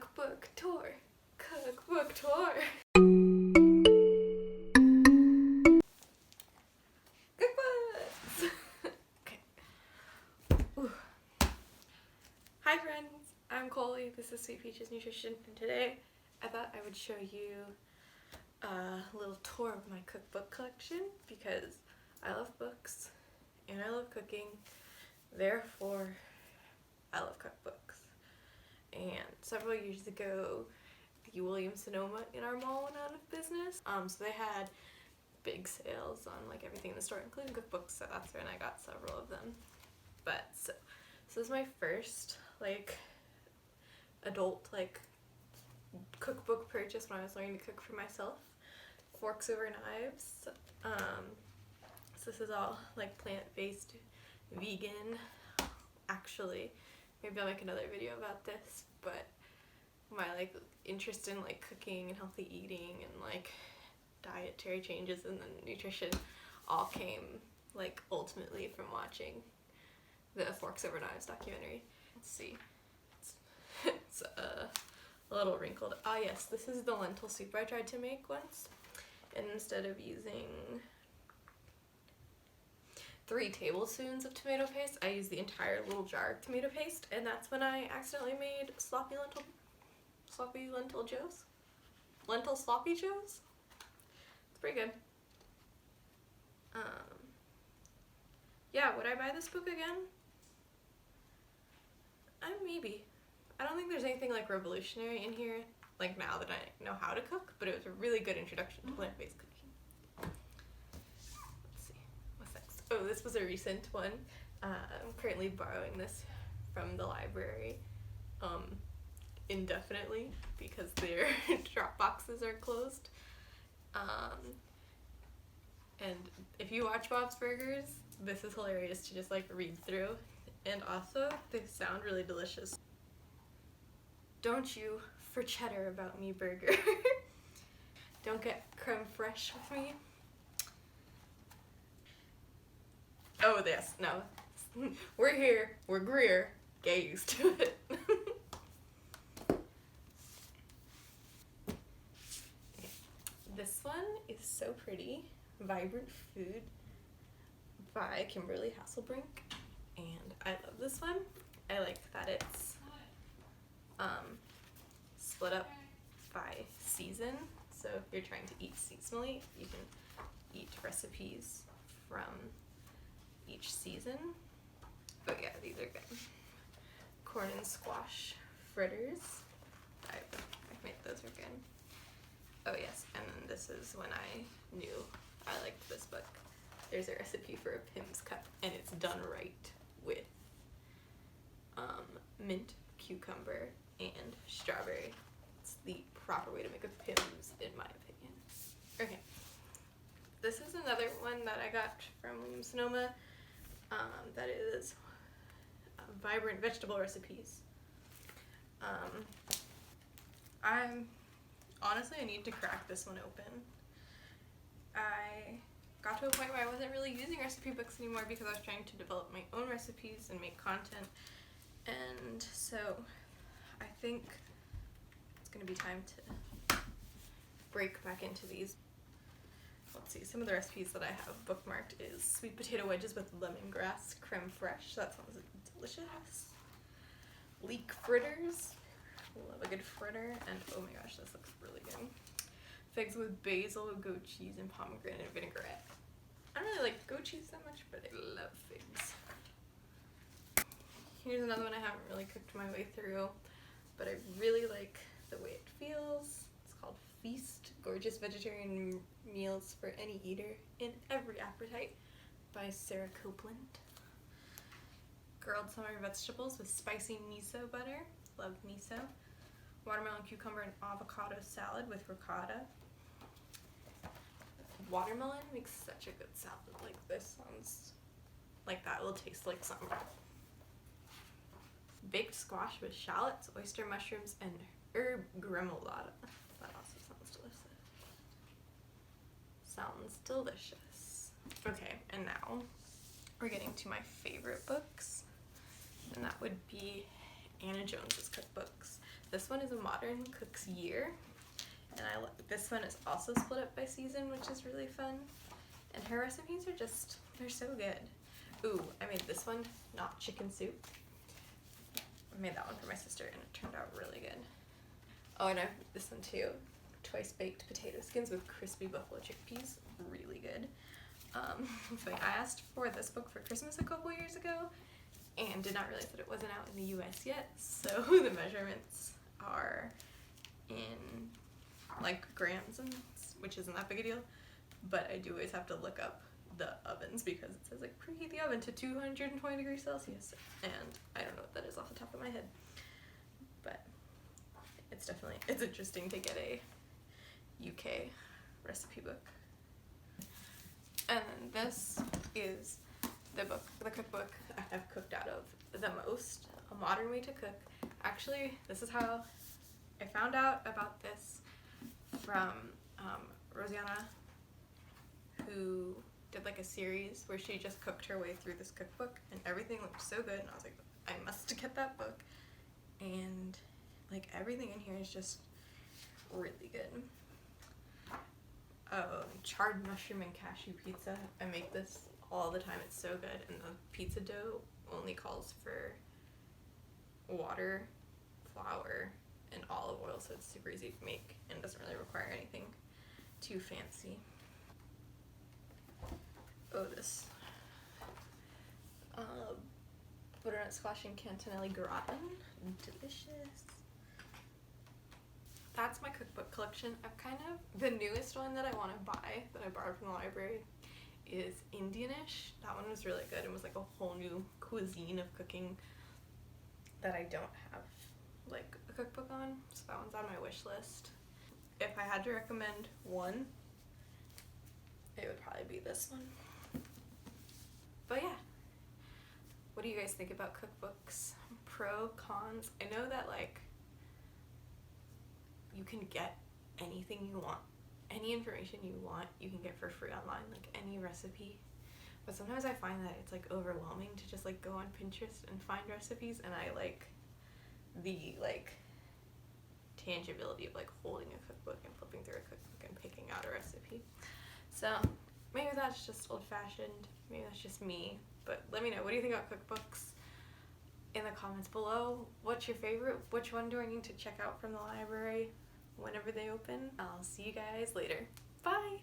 Cookbook tour. Cookbook tour. Cookbooks. Okay. Ooh. Hi friends, I'm Coley. This is Sweet Peaches Nutrition, and today I thought I would show you a little tour of my cookbook collection because I love books and I love cooking. Therefore, I love cookbooks. And several years ago, the Williams-Sonoma in our mall went out of business. So they had big sales on like everything in the store, including cookbooks. So that's when I got several of them. But so this is my first like adult like cookbook purchase when I was learning to cook for myself. Forks over knives. So this is all like plant-based, vegan. Actually, maybe I'll make another video about this, but my like interest in like cooking and healthy eating and like dietary changes and the nutrition all came like ultimately from watching the Forks Over Knives documentary. Let's see. It's a little wrinkled. Ah yes, this is the lentil soup I tried to make once, and instead of using 3 tablespoons of tomato paste, I used the entire little jar of tomato paste, and that's when I accidentally made sloppy lentil joes? Lentil sloppy joes? It's pretty good. Yeah, would I buy this book again? Maybe. I don't think there's anything like revolutionary in here, like now that I know how to cook, but it was a really good introduction to plant-based cooking. Oh, this was a recent one. I'm currently borrowing this from the library indefinitely because their drop boxes are closed. And if you watch Bob's Burgers, this is hilarious to just like read through. And also, they sound really delicious. Don't you for cheddar about me burger. Don't get creme fraiche with me. Oh, yes, no. We're here, we're Greer, get used to it. This one is so pretty. Vibrant Food by Kimberly Hasselbrink. And I love this one. I like that it's split up by season. So if you're trying to eat seasonally, you can eat recipes from each season. Oh yeah, these are good. Corn and squash fritters. I made those are good. Oh yes, and then this is when I knew I liked this book. There's a recipe for a Pim's cup, and it's done right with mint, cucumber, and strawberry. It's the proper way to make a Pim's, in my opinion. Okay, this is another one that I got from Williams-Sonoma. That is Vibrant Vegetable Recipes. Honestly, I need to crack this one open. I got to a point where I wasn't really using recipe books anymore because I was trying to develop my own recipes and make content. And so I think it's going to be time to break back into these. Let's see, some of the recipes that I have bookmarked is sweet potato wedges with lemongrass creme fraiche. That sounds delicious. Leek fritters. Love a good fritter. And oh my gosh, this looks really good. Figs with basil, goat cheese, and pomegranate vinaigrette. I don't really like goat cheese that much, but I love figs. Here's another one I haven't really cooked my way through, but I really like the way it feels. It's called Feast, Gorgeous Vegetarian Meals for Any Eater in Every Appetite by Sarah Copeland. Grilled summer vegetables with spicy miso butter. Love miso. Watermelon, cucumber, and avocado salad with ricotta. Watermelon makes such a good salad. Like this sounds like that will taste like summer. Baked squash with shallots, oyster mushrooms, and herb gremolata. That also sounds delicious. Sounds delicious. Okay, and now we're getting to my favorite books, and that would be Anna Jones's cookbooks. This one is a Modern Cook's Year, and this one is also split up by season, which is really fun. And her recipes are just, they're so good. Ooh, I made this one, not chicken soup. I made that one for my sister and it turned out really good. Oh, and I have this one too. Twice baked potato skins with crispy buffalo chickpeas. Really good. So I asked for this book for Christmas a couple years ago and did not realize that it wasn't out in the US yet. So the measurements are in like grams, which isn't that big a deal. But I do always have to look up the ovens because it says like preheat the oven to 220 degrees Celsius, and I don't know what that is off the top of my head, but it's interesting to get a UK recipe book. And then this is the cookbook I've cooked out of the most, A Modern Way to Cook. Actually, this is how I found out about this from Rosianna, who did like a series where she just cooked her way through this cookbook and everything looked so good, and I was like, I must get that book. And like everything in here is just really good. Charred mushroom and cashew pizza. I make this all the time. It's so good, and the pizza dough only calls for water, flour, and olive oil, so it's super easy to make and doesn't really require anything too fancy. Oh, this butternut squash and cantonelli gratin, delicious. That's my cookbook collection. The newest one that I want to buy that I borrowed from the library is Indianish. That one was really good and was like a whole new cuisine of cooking that I don't have like a cookbook on, so that one's on my wish list. If I had to recommend one, it would probably be this one. But yeah, what do you guys think about cookbooks? Pro, cons? I know that like you can get anything you want, any information you want, you can get for free online, like any recipe. But sometimes I find that it's like overwhelming to just like go on Pinterest and find recipes, and I like the like tangibility of like holding a cookbook and flipping through a cookbook and picking out a recipe. So maybe that's just old-fashioned, maybe that's just me, but let me know, what do you think about cookbooks in the comments below? What's your favorite? Which one do I need to check out from the library whenever they open? I'll see you guys later. Bye!